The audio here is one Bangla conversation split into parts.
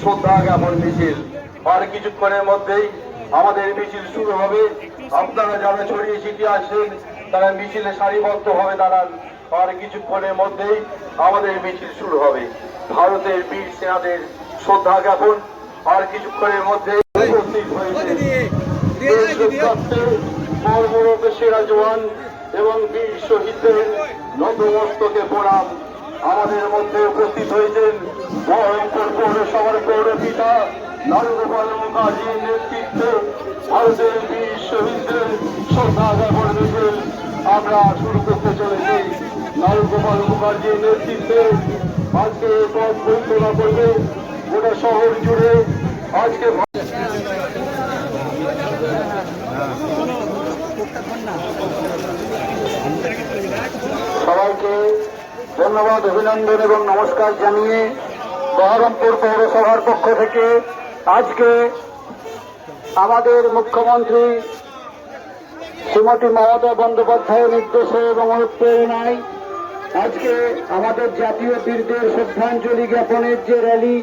শ্রদ্ধা জ্ঞাপন মিছিল। আর কিছুক্ষণের মধ্যেই আমাদের মিছিল শুরু হবে। আপনারা যারা ছড়িয়ে ছিটিয়ে আসছেন তারা মিছিলে সারিবদ্ধভাবে দাঁড়ান। আর কিছুক্ষণের মধ্যেই আমাদের মিছিল শুরু হবে। ভারতের বীর সেনাদের শ্রদ্ধা জ্ঞাপন আর কিছুক্ষণের মধ্যে উপস্থিত হয়েছে কর্মরত সেরা জওয়ান এবং বীর শহীদদের নতমস্তকে প্রণাম। আমাদের মধ্যে উপস্থিত হয়েছেন বহরমপুর পৌরসভার পৌরপিতা নারুগোপাল মুখার্জির নেতৃত্বে ভারতের বীর শহীদদের শ্রদ্ধা জ্ঞাপন মিছিল আমরা শুরু করতে চলেছি। নারুগোপাল মুখার্জির নেতৃত্বে আজকে পথ পরিচালনা করবে গোটা শহর জুড়ে। আজকে সবাইকে ধন্যবাদ, অভিনন্দন এবং নমস্কার জানিয়ে বহরমপুর পৌরসভার পক্ষ থেকে আজকে আমাদের মুখ্যমন্ত্রী শ্রীমতী মমতা বন্দ্যোপাধ্যায়ের নির্দেশে এবং অনুপ্রেরণায় আজকে আমাদের জাতীয় বীরদের শ্রদ্ধাঞ্জলি জ্ঞাপনের যে র্যালি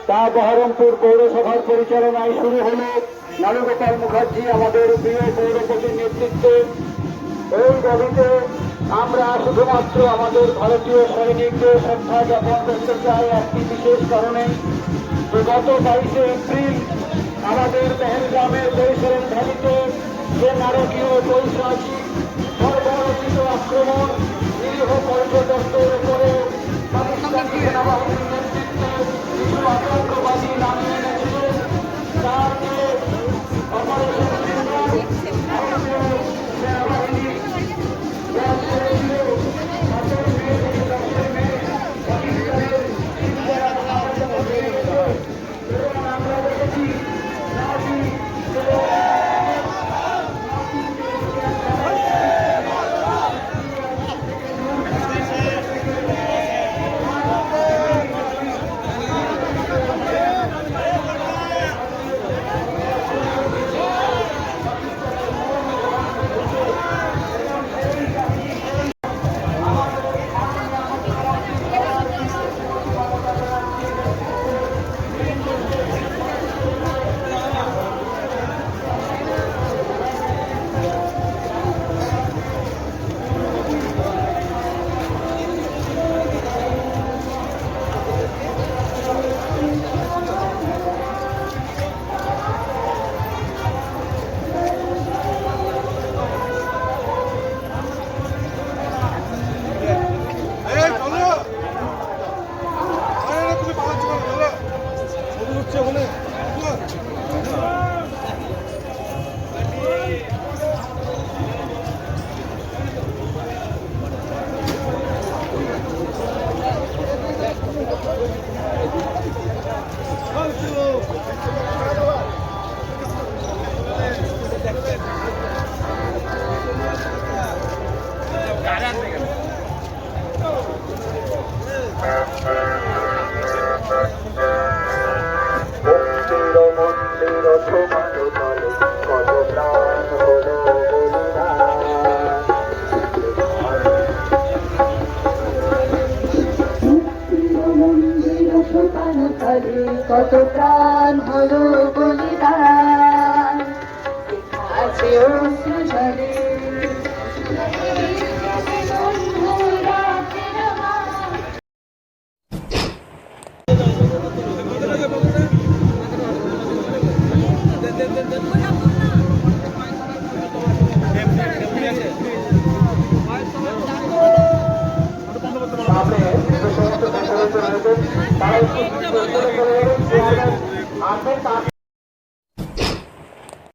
তা বহরমপুর পৌরসভার পরিচালনায় শুরু হল। নারুগোপাল মুখার্জি আমাদের প্রিয় পৌরপতির নেতৃত্বে এই র্যালিতে আমরা শুধুমাত্র আমাদের ভারতীয় সৈনিকদের শ্রদ্ধা জ্ঞাপন করতে চাই একটি বিশেষ কারণে, যে গত 22শে এপ্রিল আমাদের পেহেলগামের পরিসরের ভ্যালিতে যে নারকীয় পৈশাচিক বর্বরচিত আক্রমণ নিরীহ পর্যটকদের উপরে পাকিস্তানি সেনাবাহিনীর নেতৃত্বে কিছু আতঙ্কবাদী নামিয়ে এনেছিল, তার যে অপারেশন সেনাবাহিনী কত প্রাণ হলো বলিদান আছে অশ্রু ঝরে। তারা